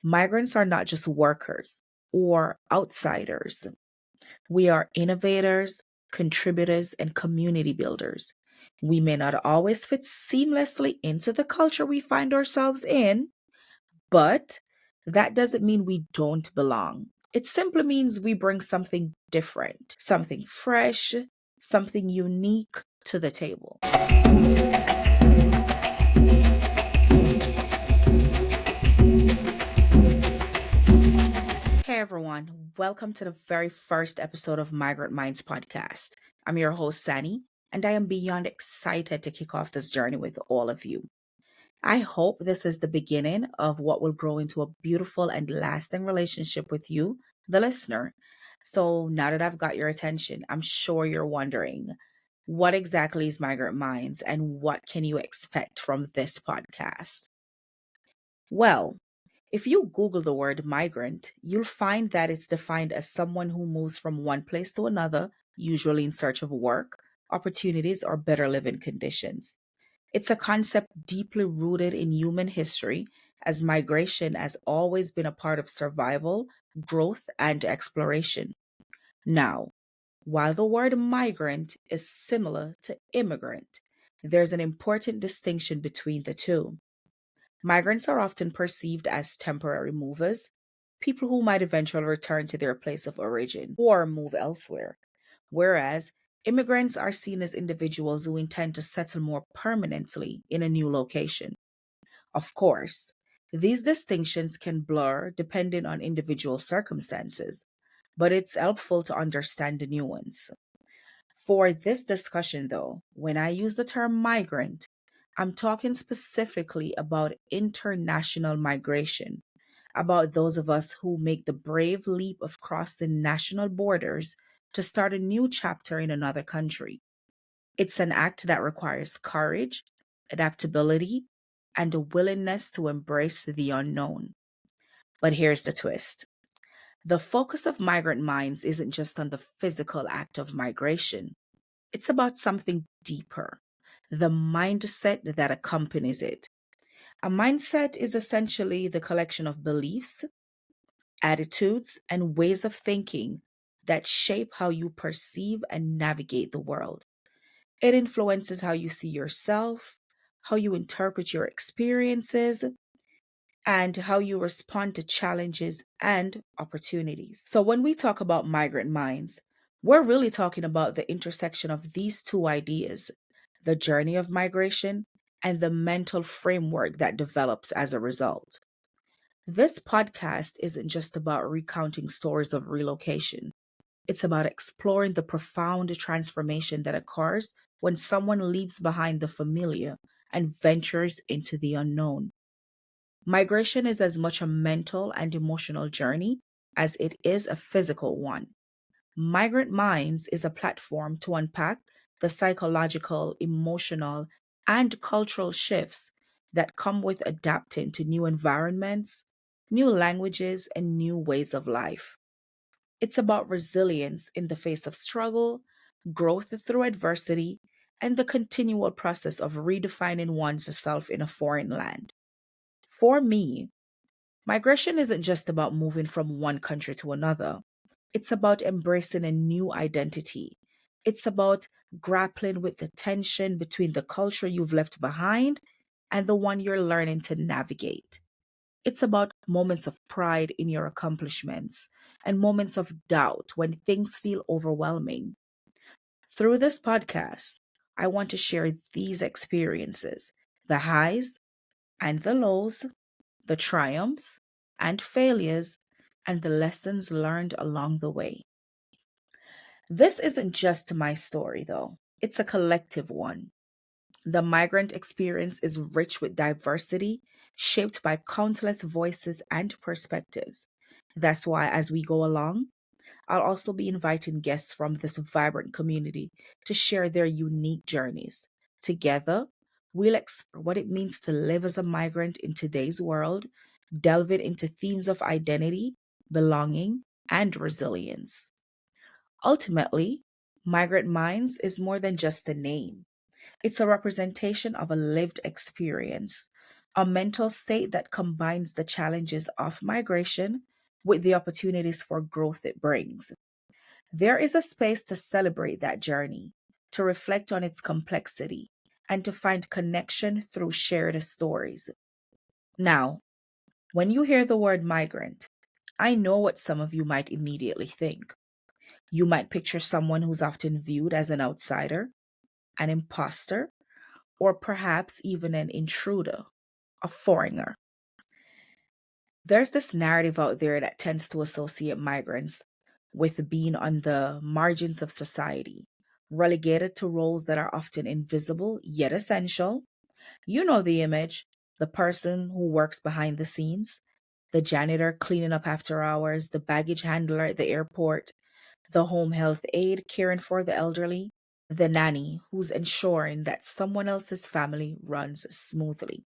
Migrants are not just workers or outsiders. We are innovators, contributors, and community builders. We may not always fit seamlessly into the culture we find ourselves in, but that doesn't mean we don't belong. It simply means we bring something different, something fresh, something unique to the table. Hey everyone, welcome to the very first episode of Migrant Minds podcast. I'm your host, Sani, and I am beyond excited to kick off this journey with all of you. I hope this is the beginning of what will grow into a beautiful and lasting relationship with you, the listener. So now that I've got your attention, I'm sure you're wondering what exactly is Migrant Minds and what can you expect from this podcast? Well, if you Google the word migrant, you'll find that it's defined as someone who moves from one place to another, usually in search of work, opportunities, or better living conditions. It's a concept deeply rooted in human history, as migration has always been a part of survival, growth, and exploration. Now, while the word migrant is similar to immigrant, there's an important distinction between the two. Migrants are often perceived as temporary movers, people who might eventually return to their place of origin or move elsewhere, whereas immigrants are seen as individuals who intend to settle more permanently in a new location. Of course, these distinctions can blur depending on individual circumstances, but it's helpful to understand the nuance. For this discussion, though, when I use the term migrant, I'm talking specifically about international migration, about those of us who make the brave leap of crossing national borders to start a new chapter in another country. It's an act that requires courage, adaptability, and a willingness to embrace the unknown. But here's the twist: the focus of Migrant Minds isn't just on the physical act of migration. It's about something deeper, the mindset that accompanies it. A mindset is essentially the collection of beliefs, attitudes, and ways of thinking that shape how you perceive and navigate the world. It influences how you see yourself, how you interpret your experiences, and how you respond to challenges and opportunities. So, when we talk about migrant minds, we're really talking about the intersection of these two ideas: the journey of migration and the mental framework that develops as a result. This podcast isn't just about recounting stories of relocation. It's about exploring the profound transformation that occurs when someone leaves behind the familiar and ventures into the unknown. Migration is as much a mental and emotional journey as it is a physical one. Migrant Minds is a platform to unpack the psychological, emotional, and cultural shifts that come with adapting to new environments, new languages, and new ways of life. It's about resilience in the face of struggle, growth through adversity, and the continual process of redefining one's self in a foreign land. For me, migration isn't just about moving from one country to another. It's about embracing a new identity. It's about grappling with the tension between the culture you've left behind and the one you're learning to navigate. It's about moments of pride in your accomplishments and moments of doubt when things feel overwhelming. Through this podcast, I want to share these experiences: the highs and the lows, the triumphs and failures, and the lessons learned along the way. This isn't just my story, though, it's a collective one. The migrant experience is rich with diversity, shaped by countless voices and perspectives. That's why, as we go along, I'll also be inviting guests from this vibrant community to share their unique journeys. Together, we'll explore what it means to live as a migrant in today's world, delving into themes of identity, belonging, and resilience. Ultimately, Migrant Minds is more than just a name. It's a representation of a lived experience, a mental state that combines the challenges of migration with the opportunities for growth it brings. There is a space to celebrate that journey, to reflect on its complexity, and to find connection through shared stories. Now, when you hear the word migrant, I know what some of you might immediately think. You might picture someone who's often viewed as an outsider, an imposter, or perhaps even an intruder, a foreigner. There's this narrative out there that tends to associate migrants with being on the margins of society, relegated to roles that are often invisible yet essential. You know the image, the person who works behind the scenes, the janitor cleaning up after hours, the baggage handler at the airport, the home health aide caring for the elderly, the nanny who's ensuring that someone else's family runs smoothly.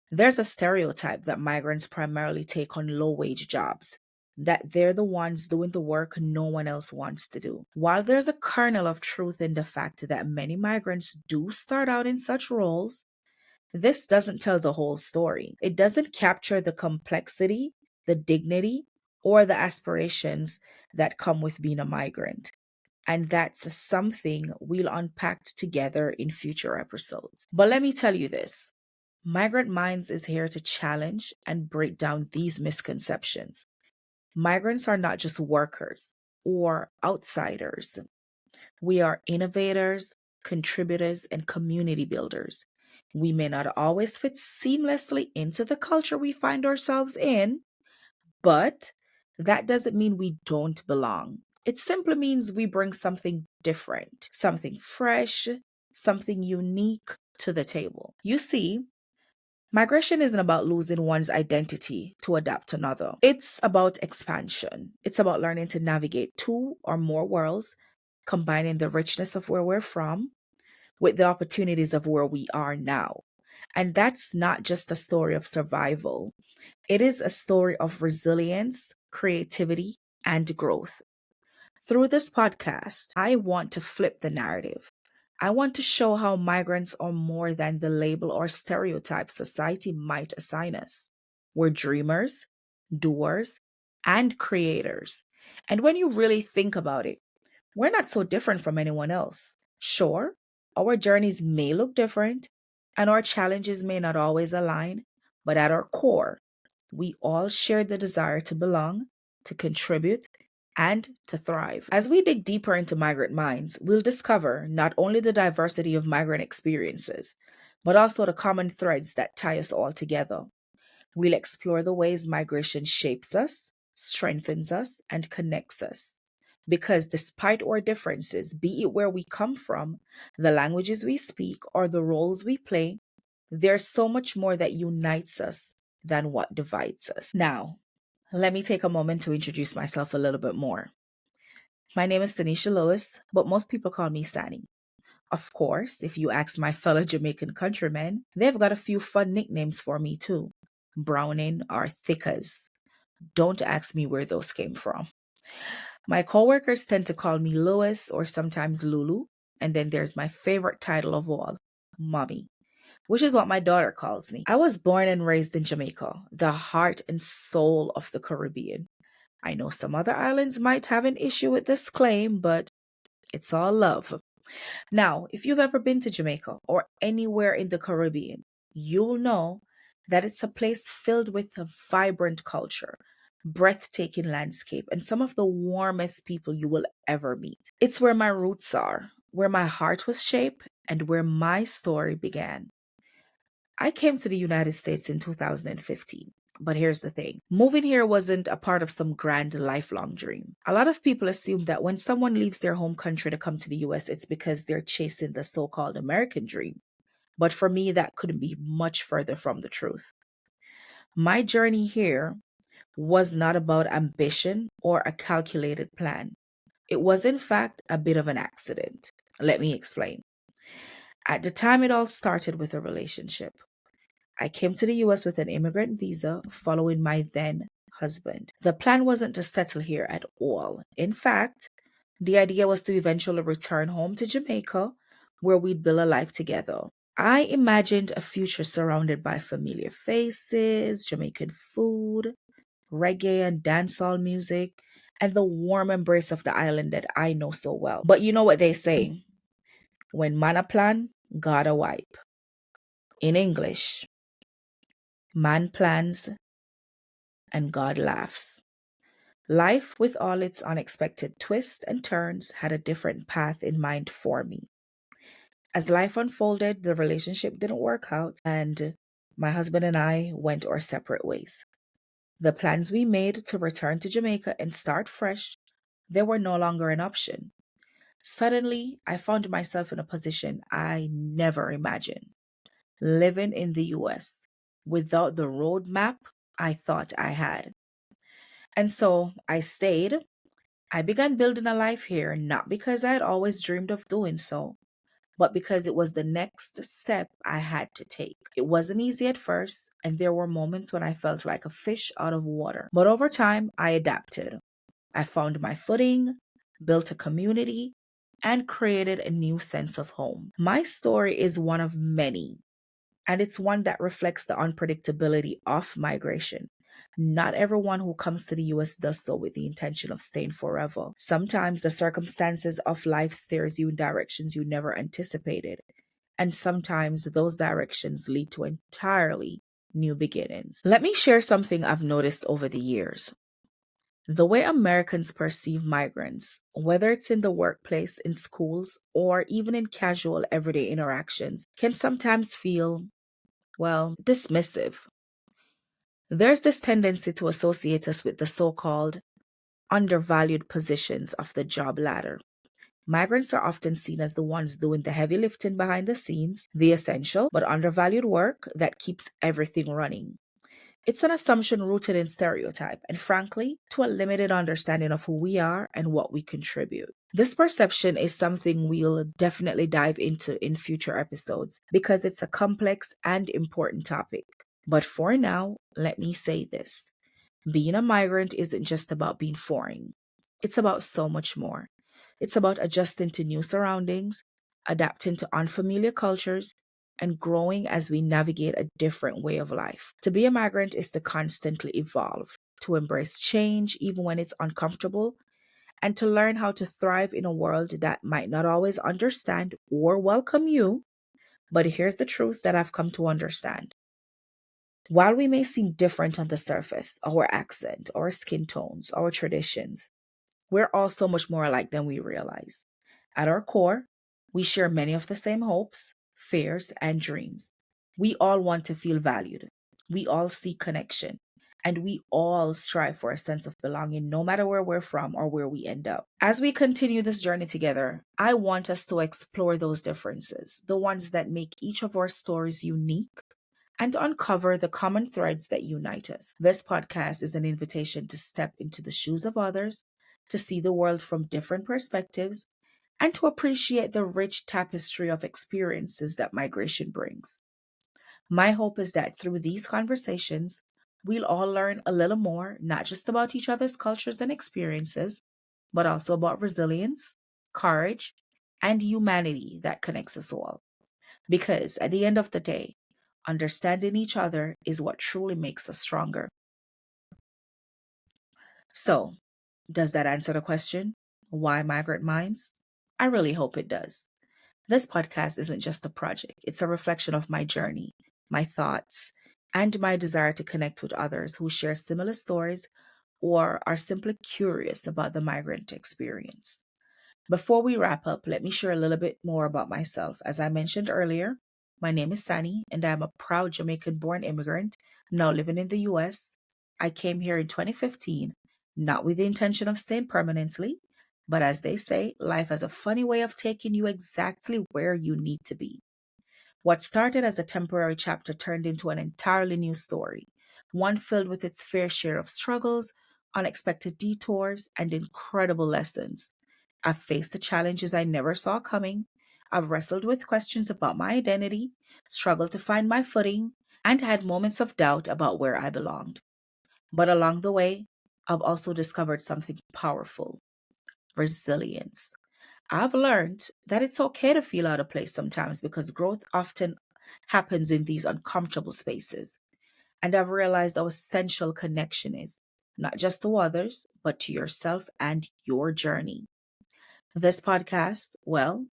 There's a stereotype that migrants primarily take on low wage jobs, that they're the ones doing the work no one else wants to do. While there's a kernel of truth in the fact that many migrants do start out in such roles, this doesn't tell the whole story. It doesn't capture the complexity, the dignity, or the aspirations that come with being a migrant. And that's something we'll unpack together in future episodes. But let me tell you this, Migrant Minds is here to challenge and break down these misconceptions. Migrants are not just workers or outsiders, we are innovators, contributors, and community builders. We may not always fit seamlessly into the culture we find ourselves in, but that doesn't mean we don't belong. It simply means we bring something different, something fresh, something unique to the table. You see, migration isn't about losing one's identity to adapt another. It's about expansion. It's about learning to navigate two or more worlds, combining the richness of where we're from with the opportunities of where we are now. And that's not just a story of survival, it is a story of resilience, creativity, and growth. Through this podcast, I want to flip the narrative. I want to show how migrants are more than the label or stereotype society might assign us. We're dreamers, doers, and creators. And when you really think about it, we're not so different from anyone else. Sure, our journeys may look different and our challenges may not always align, but at our core, we all share the desire to belong, to contribute, and to thrive. As we dig deeper into migrant minds, we'll discover not only the diversity of migrant experiences, but also the common threads that tie us all together. We'll explore the ways migration shapes us, strengthens us, and connects us. Because despite our differences, be it where we come from, the languages we speak, or the roles we play, there's so much more that unites us than what divides us. Now, let me take a moment to introduce myself a little bit more. My name is Tanisha Lewis, but most people call me Sani. Of course, if you ask my fellow Jamaican countrymen, they've got a few fun nicknames for me too. Browning or Thickas. Don't ask me where those came from. My coworkers tend to call me Lewis or sometimes Lulu, and then there's my favorite title of all, Mommy, which is what my daughter calls me. I was born and raised in Jamaica, the heart and soul of the Caribbean. I know some other islands might have an issue with this claim, but it's all love. Now, if you've ever been to Jamaica or anywhere in the Caribbean, you'll know that it's a place filled with a vibrant culture, breathtaking landscape, and some of the warmest people you will ever meet. It's where my roots are, where my heart was shaped, and where my story began. I came to the United States in 2015. But here's the thing, moving here wasn't a part of some grand lifelong dream. A lot of people assume that when someone leaves their home country to come to the US, it's because they're chasing the so called American dream. But for me, that couldn't be much further from the truth. My journey here was not about ambition or a calculated plan. It was, in fact, a bit of an accident. Let me explain. At the time, it all started with a relationship. I came to the US with an immigrant visa following my then husband. The plan wasn't to settle here at all. In fact, the idea was to eventually return home to Jamaica where we'd build a life together. I imagined a future surrounded by familiar faces, Jamaican food, reggae and dancehall music, and the warm embrace of the island that I know so well. But you know what they say, when man a plan, God a wipe. In English, man plans and God laughs. Life, with all its unexpected twists and turns, had a different path in mind for me. As life unfolded, the relationship didn't work out, and my husband and I went our separate ways. The plans we made to return to Jamaica and start fresh, they were no longer an option. Suddenly, I found myself in a position I never imagined, living in the US without the roadmap I thought I had. And so I stayed. I began building a life here, not because I had always dreamed of doing so, but because it was the next step I had to take. It wasn't easy at first, and there were moments when I felt like a fish out of water. But over time, I adapted. I found my footing, built a community, and created a new sense of home. My story is one of many, and it's one that reflects the unpredictability of migration. Not everyone who comes to the US does so with the intention of staying forever. Sometimes the circumstances of life steers you in directions you never anticipated, and sometimes those directions lead to entirely new beginnings. Let me share something I've noticed over the years. The way Americans perceive migrants, whether it's in the workplace, in schools, or even in casual everyday interactions, can sometimes feel, well, dismissive. There's this tendency to associate us with the so called undervalued positions of the job ladder. Migrants are often seen as the ones doing the heavy lifting behind the scenes, the essential but undervalued work that keeps everything running. It's an assumption rooted in stereotype and, frankly, to a limited understanding of who we are and what we contribute. This perception is something we'll definitely dive into in future episodes because it's a complex and important topic. But for now, let me say this. Being a migrant isn't just about being foreign. It's about so much more. It's about adjusting to new surroundings, adapting to unfamiliar cultures, and growing as we navigate a different way of life. To be a migrant is to constantly evolve, to embrace change even when it's uncomfortable, and to learn how to thrive in a world that might not always understand or welcome you. But here's the truth that I've come to understand. While we may seem different on the surface, our accent, our skin tones, our traditions, we're all so much more alike than we realize. At our core, we share many of the same hopes, fears, and dreams. We all want to feel valued. We all seek connection. And we all strive for a sense of belonging, no matter where we're from or where we end up. As we continue this journey together, I want us to explore those differences, the ones that make each of our stories unique, and uncover the common threads that unite us. This podcast is an invitation to step into the shoes of others, to see the world from different perspectives, and to appreciate the rich tapestry of experiences that migration brings. My hope is that through these conversations, we'll all learn a little more, not just about each other's cultures and experiences, but also about resilience, courage, and humanity that connects us all. Because at the end of the day, understanding each other is what truly makes us stronger. So, does that answer the question? Why Migrant Minds? I really hope it does. This podcast isn't just a project, it's a reflection of my journey, my thoughts, and my desire to connect with others who share similar stories or are simply curious about the migrant experience. Before we wrap up, let me share a little bit more about myself. As I mentioned earlier, my name is Sani, and I'm a proud Jamaican born immigrant now living in the US. I came here in 2015, not with the intention of staying permanently, but as they say, life has a funny way of taking you exactly where you need to be. What started as a temporary chapter turned into an entirely new story, one filled with its fair share of struggles, unexpected detours, and incredible lessons. I've faced the challenges I never saw coming. I've wrestled with questions about my identity, struggled to find my footing, and had moments of doubt about where I belonged. But along the way, I've also discovered something powerful: resilience. I've learned that it's okay to feel out of place sometimes because growth often happens in these uncomfortable spaces. And I've realized how essential connection is, not just to others, but to yourself and your journey. This podcast, well,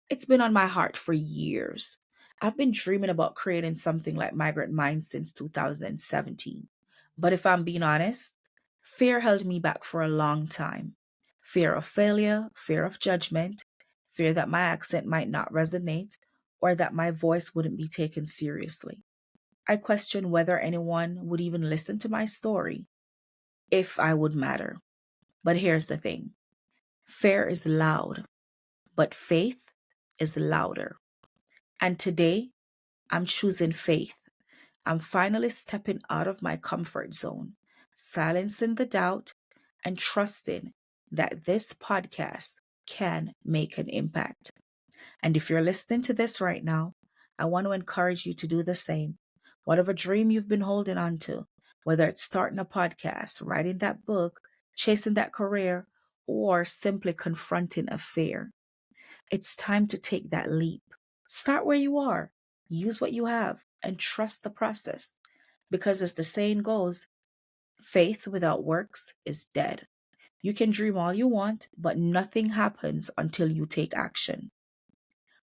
it's been on my heart for years. I've been dreaming about creating something like Migrant Minds since 2017. But if I'm being honest, fear held me back for a long time. Fear of failure, fear of judgment, fear that my accent might not resonate, or that my voice wouldn't be taken seriously. I questioned whether anyone would even listen to my story, if I would matter. But here's the thing: fear is loud, but faith is louder. And today, I'm choosing faith. I'm finally stepping out of my comfort zone, silencing the doubt, and trusting that this podcast can make an impact. And if you're listening to this right now, I want to encourage you to do the same. Whatever dream you've been holding on to, whether it's starting a podcast, writing that book, chasing that career, or simply confronting a fear, it's time to take that leap. Start where you are, use what you have, and trust the process. Because as the saying goes, faith without works is dead. You can dream all you want, but nothing happens until you take action.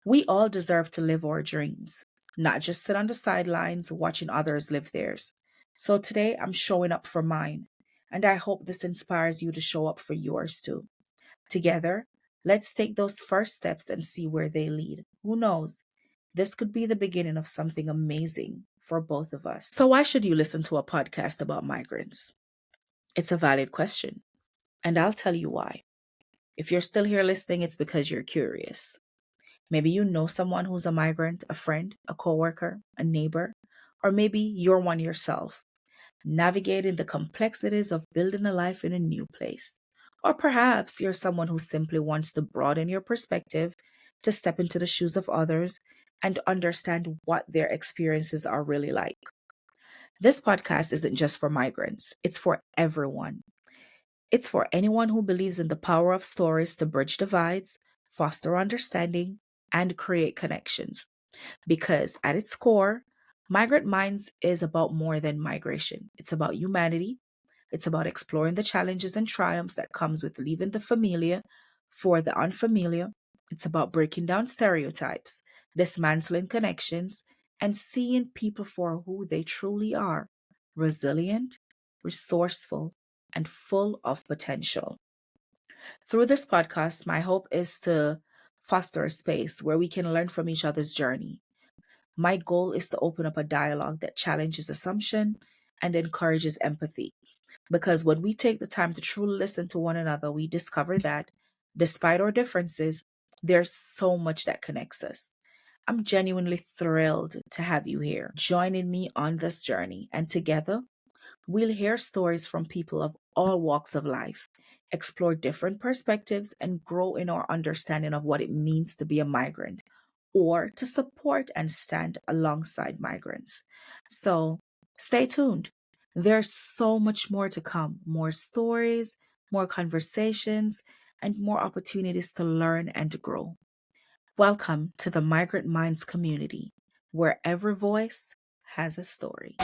We all deserve to live our dreams, not just sit on the sidelines watching others live theirs. So today I'm showing up for mine, and I hope this inspires you to show up for yours too. Together, let's take those first steps and see where they lead. Who knows? This could be the beginning of something amazing for both of us. So, why should you listen to a podcast about migrants? It's a valid question, and I'll tell you why. If you're still here listening, it's because you're curious. Maybe you know someone who's a migrant, a friend, a coworker, a neighbor, or maybe you're one yourself, navigating the complexities of building a life in a new place. Or perhaps you're someone who simply wants to broaden your perspective, to step into the shoes of others, and understand what their experiences are really like. This podcast isn't just for migrants, it's for everyone. It's for anyone who believes in the power of stories to bridge divides, foster understanding, and create connections. Because at its core, Migrant Minds is about more than migration. It's about humanity. It's about exploring the challenges and triumphs that comes with leaving the familiar for the unfamiliar. It's about breaking down stereotypes, dismantling connections, and seeing people for who they truly are: resilient, resourceful, and full of potential. Through this podcast, my hope is to foster a space where we can learn from each other's journey. My goal is to open up a dialogue that challenges assumption and encourages empathy. Because when we take the time to truly listen to one another, we discover that, despite our differences, there's so much that connects us. I'm genuinely thrilled to have you here, joining me on this journey. And together, we'll hear stories from people of all walks of life, explore different perspectives, and grow in our understanding of what it means to be a migrant or to support and stand alongside migrants. So stay tuned. There's so much more to come: more stories, more conversations, and more opportunities to learn and to grow. Welcome to the Migrant Minds community, where every voice has a story.